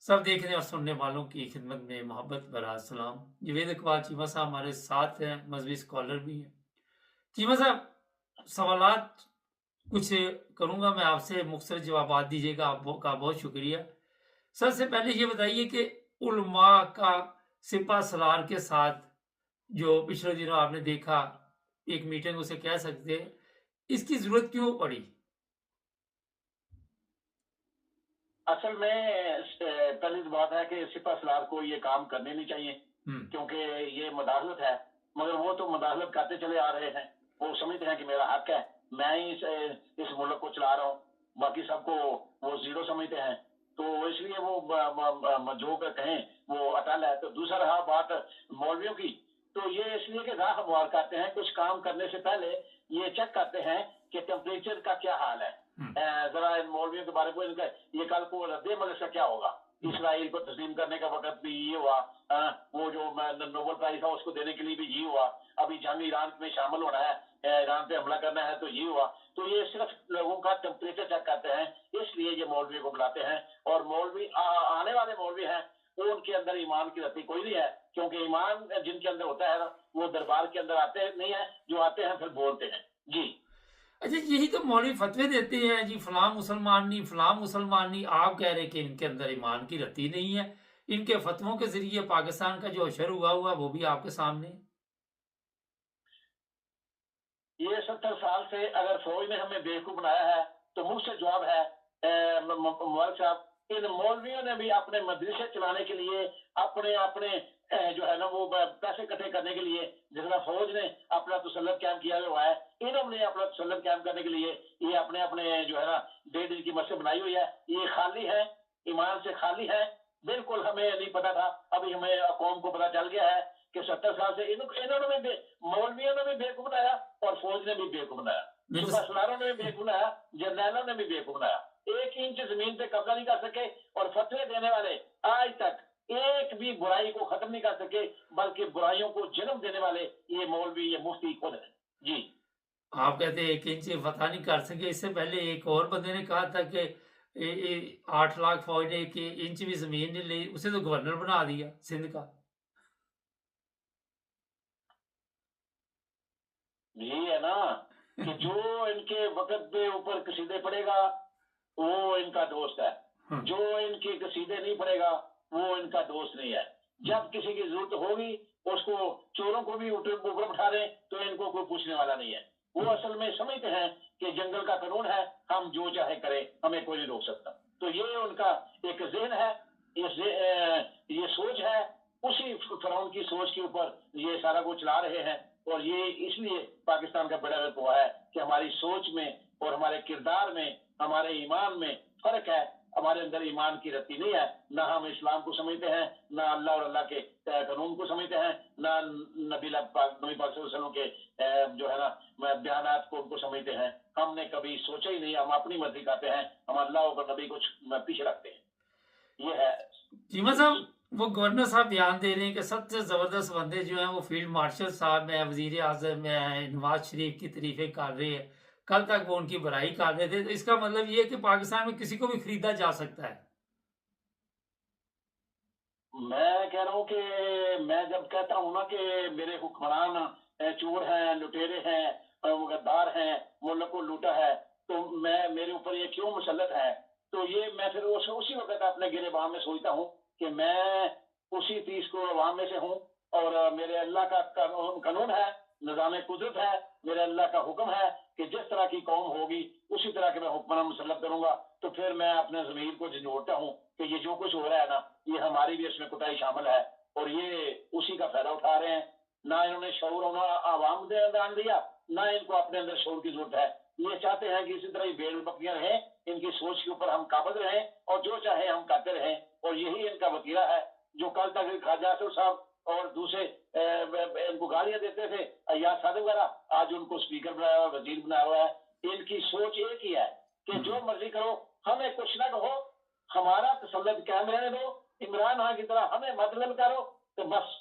सब देखने और सुनने वालों की खिदमत में मोहब्बत भरा सलाम। जावेद इकबाल चीमा साहब हमारे साथ हैं, मजहबी स्कॉलर भी हैं। चीमा साहब, सवालात कुछ करूंगा मैं आपसे, मुख्तसर जवाब दीजिएगा। आपका बहुत शुक्रिया। सबसे पहले ये बताइए कि उलमा का सिपा सलार के साथ जो पिछले दिनों आपने देखा, एक मीटिंग उसे कह सकते हैं, इसकी जरूरत क्यों पड़ी? असल में पहली तो बात है कि सिपा सलार को ये काम करने नहीं चाहिए, क्योंकि ये मदाखलत है। मगर वो तो मदाखलत करते चले आ रहे हैं। वो समझते हैं कि मेरा हक है, मैं ही इस मुल्क को चला रहा हूँ, बाकी सबको वो जीरो समझते हैं। तो इसलिए वो जो कहें वो अटल है। तो दूसरा रहा बात मौलवियों की, तो ये इसलिए कि राह हमवार करते हैं, कुछ काम करने से पहले ये चेक करते हैं कि टेम्परेचर का क्या हाल है। जरा इन मौलवियों के बारे में इनका ये कल को रद्द अमल इसका क्या होगा। इसराइल को तस्लीम करने का वक्त भी ये हुआ, वो जो नोबेल प्राइज था उसको देने के लिए भी ये हुआ। अभी जंग ईरान में शामिल होना है, ईरान पे हमला करना है, तो ये हुआ। तो ये सिर्फ लोगों का टेम्परेचर चेक करते हैं, इसलिए ये मौलवी को बुलाते हैं। और मौलवी आने वाले मौलवी हैं, वो उनके अंदर ईमान की रत्ती कोई नहीं है, क्योंकि ईमान जिनके अंदर होता है ना, वो दरबार के अंदर आते नहीं है, जो आते हैं फिर बोलते हैं। जी अच्छा, यही तो मौलवी फतवे देते हैं जी, फलां मुसलमान नहीं, फलां मुसलमान नहीं। आप कह रहे कि इनके अंदर ईमान की रत्ती नहीं है। इनके फतवों के जरिए पाकिस्तान का जो अशर हुआ वो भी आपके सामने है। ये 70 साल से अगर फौज ने हमें बेवकूफ बनाया है, तो मुझसे जवाब है मुबारक साहब, इन मौलवियों ने भी अपने मदरसे चलाने के लिए अपने अपने जो है ना वो पैसे इकट्ठे करने के लिए, जिस तरह फौज ने अपना तसल्लुत कैंप किया हुआ है, इन्होंने अपना तसल्लुत कैंप करने के लिए ये अपने अपने जो है ना 1.5 दिन की मस्जिद बनाई हुई है। ये खाली है, ईमान से खाली है। बिल्कुल हमें नहीं पता था, अभी हमें कौम को पता चल गया है कि 70 साल से इन्होंने भी मौलवियों ने भी बेवकूफ बनाया और फौज ने भी बेवकूफ बनाया, नहीं तो सुबह सलारों ने भी बेवकूफ बनाया, जर्नैलों ने भी बेवकूफ बनाया। 1 इंच जमीन पे कब्जा नहीं कर सके, और फतवे देने वाले आज तक एक भी बुराई को खत्म नहीं कर सके, बल्कि बुराइयों को जन्म देने वाले ये मौलवी, ये मुफ्ती खुद है। जी आप कहते हैं 1 इंच फतह नहीं कर सके। इससे पहले एक और बंदे ने कहा था कि 8 लाख फौज ने 1 इंच भी जमीन नहीं ली, उसे तो गवर्नर बना दिया सिंध का। यही है ना कि जो इनके वक्त पे ऊपर कसीदे पड़ेगा वो इनका दोस्त है, जो इनके कसीदे नहीं पड़ेगा वो इनका दोस्त नहीं है। जब किसी की जरूरत होगी, उसको चोरों को भी ऊपर उठा दें तो इनको कोई पूछने वाला नहीं है। वो असल में समझते हैं कि जंगल का कानून है, हम जो चाहे करें, हमें कोई नहीं रोक सकता। तो ये उनका एक ज़हन है, ये सोच है। उसी फरौन की सोच के ऊपर ये सारा कुछ चला रहे हैं। और ये इसलिए पाकिस्तान का बेड़ा गर्क हुआ है कि हमारी सोच में और हमारे किरदार में, हमारे ईमान में फर्क है। हमारे अंदर ईमान की रत्ती नहीं है। ना हम इस्लाम को समझते हैं, ना अल्लाह और अल्लाह के कानून को समझते हैं, ना नबी पाक सल्लल्लाहु के जो है ना बयानात को उनको समझते हैं। हमने कभी सोचा ही नहीं, हम अपनी मर्जी करते हैं, हम अल्लाह और नबी को पीछे रखते हैं। ये है। चीमा जी साहब, वो गवर्नर साहब बयान दे रहे हैं कि सबसे जबरदस्त बंदे जो हैं वो फील्ड मार्शल साहब हैं, वजीर आजम हैं, नवाज शरीफ की तारीफें कर रहे हैं। कल तक वो उनकी बुराई कर रहे थे। तो इसका मतलब ये है कि पाकिस्तान में किसी को भी खरीदा जा सकता है। मैं कह रहा हूँ कि मैं जब कहता हूँ ना कि मेरे हुक्मरान चोर हैं, लुटेरे हैं, गद्दार हैं, मुल्क को लूटा है, तो मैं मेरे ऊपर ये क्यों मुसल्लत है। तो ये मैं फिर उसी वक्त अपने गिरेबान में सोचता हूँ कि मैं उसी तीस को अवाम में से हूँ। और मेरे अल्लाह का कानून है, निज़ाम कुदरत है, मेरे अल्लाह का हुक्म है कि जिस तरह की कौम होगी उसी तरह के मैं हुक्मरान मुसल्लत करूंगा। तो फिर मैं अपने ज़मीर को झंझोड़ता हूँ कि ये जो कुछ हो रहा है ना, ये हमारी भी इसमें कुताही शामिल है, और ये उसी का फायदा उठा रहे हैं। ना इन्होंने शऊर आवाम दे दान दिया, ना इनको अपने अंदर शऊर की जरूरत है। ये चाहते हैं कि इसी तरह ही भेड़ बकरियां रहें, इनकी सोच के ऊपर हम काबज रहें और जो चाहे हम करते रहें। और यही इनका वतीरा है। जो कल तक ख्वाजा आसिफ साहब और दूसरे इनको गालियां देते थे, अय्याज सादिक वगैरह, आज उनको स्पीकर बनाया हुआ, वजीर बनाया हुआ है। इनकी सोच एक ही है कि जो मर्जी करो, हमें कुछ ना कहो, हमारा तसल्लुत कायम रहने दो, इमरान खान की तरह हमें मत करो, तो बस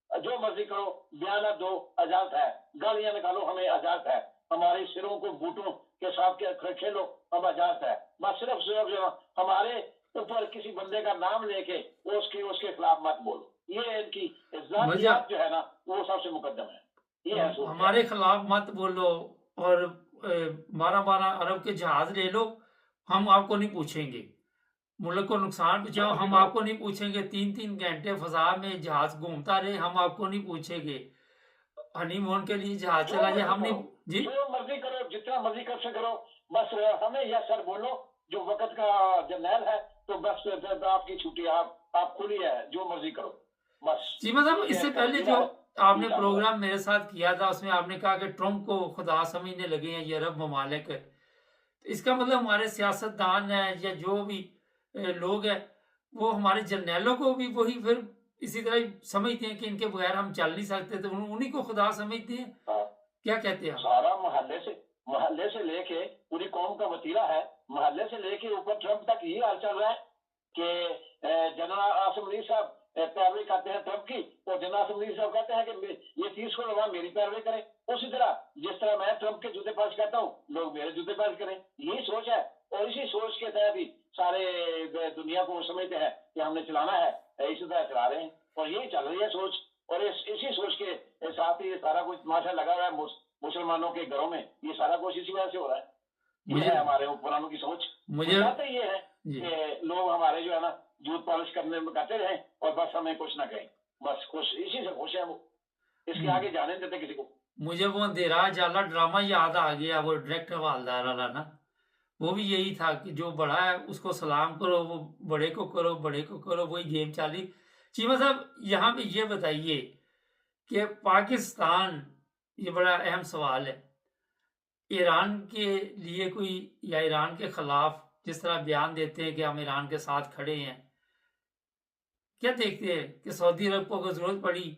जो मर्जी करो, बयान दो, आजाद है, गालियां निकालो, हमें आजाद है, हमारे सिरों को बूटों के साथ खेलो, हम आजाद है। बस सिर्फ सिर्फ जो हमारे ऊपर किसी बंदे का नाम लेके उसके खिलाफ मत बोलो। ये इनकी मजा जातियात जो है ना वो सबसे मुकद्दम है। ये है सोच। हमारे खिलाफ मत बोलो और 12-12 अरब के जहाज ले लो, हम आपको नहीं पूछेंगे। मुल्क को नुकसान पहुंचाओ, हम आपको नहीं पूछेंगे। 3-3 घंटे फजा में जहाज घूमता रहे, हम आपको नहीं पूछेंगे। हनीमून के लिए जहाज जो चला जाए, मर्जी हमने करो, जी जो मर्जी करो, जितना मर्जी कर से करो, बस हमें यह सर बोलो जो वक्त का जर्नैल है, तो बस आपकी छुट्टी, आप खुली है, जो मर्जी करो बस। जी मतलब ये इससे इसका पहले वजीरा जो है, आपने ये चाहता है। प्रोग्राम मेरे साथ किया था उसमें आपने कहा कि ट्रम्प को खुदा समझने लगे हैं ये अरब ममालिक। तो इसका मतलब हमारे सियासतदान हैं या जो भी लोग हैं वो हमारे जर्नैलों को भी वही फिर इसी तरह ही समझते हैं कि इनके बगैर हम चल नहीं सकते, तो उन्हीं को खुदा समझते हैं। हाँ, क्या कहते हैं आप? सारा मोहल्ले से लेके पूरी कौम का वतीरा है। मोहल्ले से लेके ऊपर ट्रम्प तक यही हाल चल रहा है कि जनरल आसिम मुनीर साहब पैरवी करते हैं ट्रम्प की, और जनरल आसिम मुनीर साहब कहते हैं कि ये 30 को लगा मेरी पैरवी करें। उसी तरह जिस तरह मैं ट्रम्प के जूते पास करता हूँ, लोग मेरे जूते पास करें। यही सोच है, और इसी सोच के तहत ही सारे दुनिया को समझते हैं कि हमने चलाना है, इसी तरह चला रहे हैं, और यही चल रही है सोच। और इसी सोच के साथ ही ये सारा कुछ तमाशा लगा हुआ है मुसलमानों के घरों में। ये सारा कुछ इसी वजह से हो रहा है। ये मुझे है हमारे हुक्मरानों की सोच। मुझे चाहते ये है जी कि लोग हमारे जो है ना जूत पॉलिश करने में करते रहें, और बस हमें कुछ ना कहें, बस खुश, इसी से खुश है वो। इसके आगे जाने नहीं देते किसी को। मुझे वो अंधेरा जाला ड्रामा याद आ गया, वो डायरेक्ट हवालदार वाला ना, वो भी यही था कि जो बड़ा है उसको सलाम करो, वो बड़े को करो, बड़े को करो, वही गेम चाली। चीमा साहब यहाँ पे ये बताइए कि पाकिस्तान, ये बड़ा अहम सवाल है, ईरान के लिए कोई या ईरान के खिलाफ जिस तरह बयान देते हैं कि हम ईरान के साथ खड़े हैं, क्या देखते हैं कि सऊदी अरब को अगर जरूरत पड़ी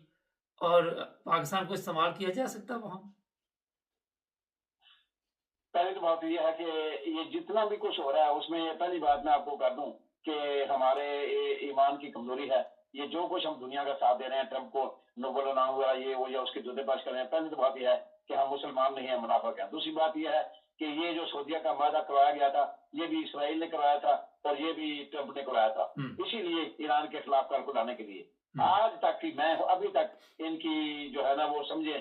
और पाकिस्तान को इस्तेमाल किया जा सकता है वहां? पहली तो बात यह है कि ये जितना भी कुछ हो रहा है उसमें पहली बात मैं आपको कर दूं कि हमारे ईमान की कमजोरी है। ये जो कुछ हम दुनिया का साथ दे रहे हैं, ट्रम्प को नोबल नाम हुआ ये वो या उसके जूते बाज कर रहे हैं, पहली तो बात यह है कि हम मुसलमान नहीं है, मुनाफिक हैं। दूसरी बात यह है कि ये जो सऊदीया का मादा करवाया गया था, ये भी इसराइल ने करवाया था और ये भी ट्रम्प ने करवाया था, इसीलिए ईरान के खिलाफ कर को लाने के लिए। आज तक की मैं अभी तक इनकी जो है ना वो समझे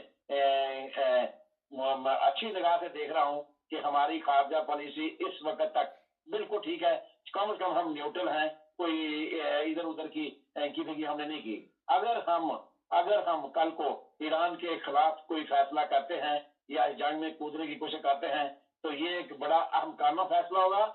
अच्छी निगाह से देख रहा हूँ कि हमारी खारजा पॉलिसी इस वक्त तक बिल्कुल ठीक है। कम से कम हम न्यूट्रल हैं, कोई इधर उधर की फिकी हमने नहीं की। अगर हम कल को ईरान के खिलाफ कोई फैसला करते हैं या इस जंग में कूदने की कोशिश करते हैं, तो ये एक बड़ा अहमकाना फैसला होगा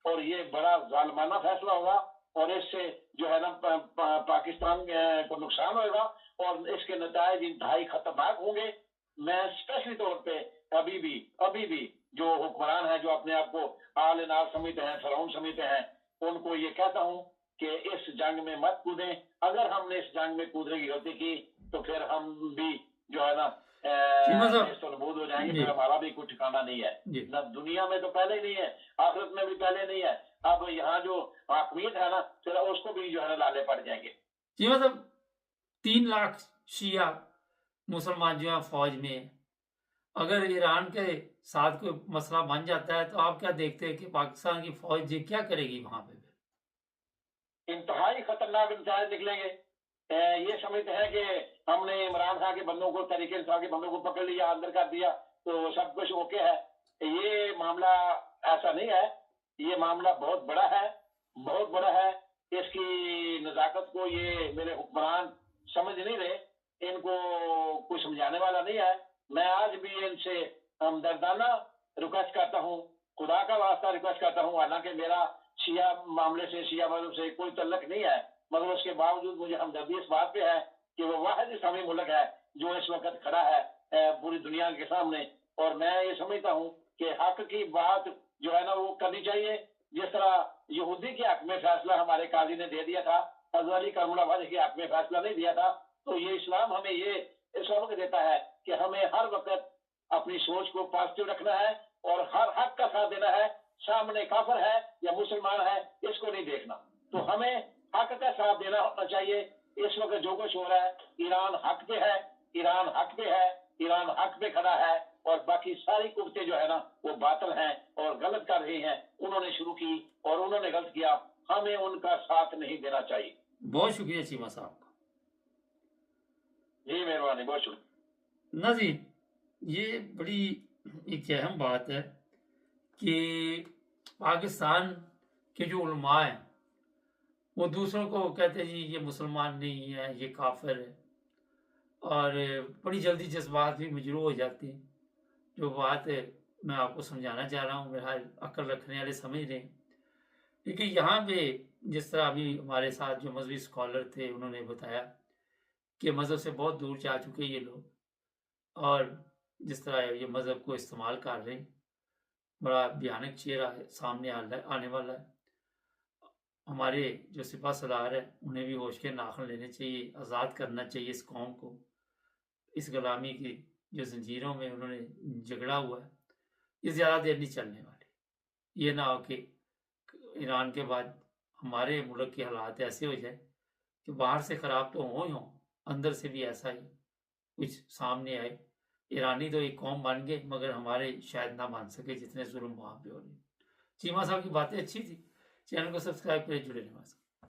और ये बड़ा जालमाना फैसला होगा, और इससे जो है ना पाकिस्तान को नुकसान होगा और इसके नतीजे इंतहाई खतरनाक होंगे। मैं स्पेशली तौर पे अभी भी जो हुक्मरान है, जो अपने आप को आल नाल समझते हैं, फरौन समझते हैं, उनको ये कहता हूं कि इस जंग में मत कूदें। अगर हमने इस जंग में कूदने की गलती की तो फिर हम भी जो है ना नबूद हो जाएंगे, फिर हमारा भी कोई ठिकाना नहीं है। न दुनिया में तो पहले ही नहीं है, आखिरत में भी पहले नहीं है। अब यहाँ जो हाकमियत है ना, फिर उसको भी जो है ना लाले पड़ जाएंगे। जी मतलब 3 लाख शिया मुसलमान जो है फौज में, अगर ईरान के साथ कोई मसला बन जाता है तो आप क्या देखते हैं कि पाकिस्तान की फौज जी क्या करेगी वहां पे? इंतहाई खतरनाक नतीजे निकलेंगे। ये समझते हैं कि हमने इमरान खान के बंदों को, तरीके साहब के बंदों को पकड़ लिया, अंदर कर दिया तो सब कुछ ओके है। ये मामला ऐसा नहीं है, ये मामला बहुत बड़ा है, बहुत बड़ा है। इसकी नजाकत को ये मेरे हुक्मरान समझ नहीं रहे, इनको कोई समझाने वाला नहीं है। मैं आज भी इनसे हमदर्दाना रिक्वेस्ट करता हूँ, खुदा का वास्ता रिक्वेस्ट करता हूँ। हालांकि मेरा शिया मामले से, शिया मजहब से कोई तल्लक नहीं है, मगर उसके बावजूद मुझे हमदर्दी इस बात पे है कि वो वाहिद इस्लामी मुल्क है जो इस वक्त खड़ा है पूरी दुनिया के सामने। और मैं ये समझता हूँ कि हक की बात जो है ना वो करनी चाहिए। जिस तरह यहूदी के हक में फैसला हमारे काजी ने दे दिया था, अजवाली करमुल्लाह के हक में फैसला नहीं दिया था, तो ये इस्लाम हमें ये सबक देता है कि हमें हर वक्त अपनी सोच को पॉजिटिव रखना है और हर हक का साथ देना है। सामने काफिर है या मुसलमान है इसको नहीं देखना, तो हमें हक का साथ देना होना चाहिए। इस वक्त जो कुछ हो रहा है, ईरान हक पे है, ईरान हक पे है, ईरान हक पे खड़ा है, और बाकी सारी कुवतें जो है ना वो बातिल हैं और गलत कर रही हैं। उन्होंने शुरू की और उन्होंने गलत किया, हमें उनका साथ नहीं देना चाहिए। बहुत शुक्रिया चीमा साहब का। जी मेहरबानी, बहुत शुक्रिया। नाज़रीन, ये बड़ी एक अहम बात है कि पाकिस्तान के जो उलमा हैं वो दूसरों को कहते हैं जी ये मुसलमान नहीं है, ये काफिर है, और बड़ी जल्दी जज्बात भी मजरू हो जाती हैं। जो बात मैं आपको समझाना चाह रहा हूँ, मेरा अक्ल रखने वाले समझ रहे हैं। लेकिन यहाँ पे जिस तरह अभी हमारे साथ जो मजहबी स्कॉलर थे उन्होंने बताया कि मज़हब से बहुत दूर जा चुके ये लोग, और जिस तरह ये मज़हब को इस्तेमाल कर रहे हैं, बड़ा भयानक चेहरा है सामने आने वाला है। हमारे जो सिपह सलार है उन्हें भी होश के नाखुन लेने चाहिए, आज़ाद करना चाहिए इस कौम को। इस गुलामी की जो ज़ंजीरों में उन्होंने झगड़ा हुआ है, ये ज़्यादा देर नहीं चलने वाली। ये ना हो कि ईरान के बाद हमारे मुल्क के हालात ऐसे हो जाए कि बाहर से ख़राब तो हों ही हों, अंदर से भी ऐसा ही कुछ सामने आए। ईरानी तो एक कौम बन गए, मगर हमारे शायद ना बन सके, जितने जुल्म वहाँ पे हो रहे हैं। चीमा साहब की बातें अच्छी थी। चैनल को सब्सक्राइब करें, जुड़े रहें हमारे साथ।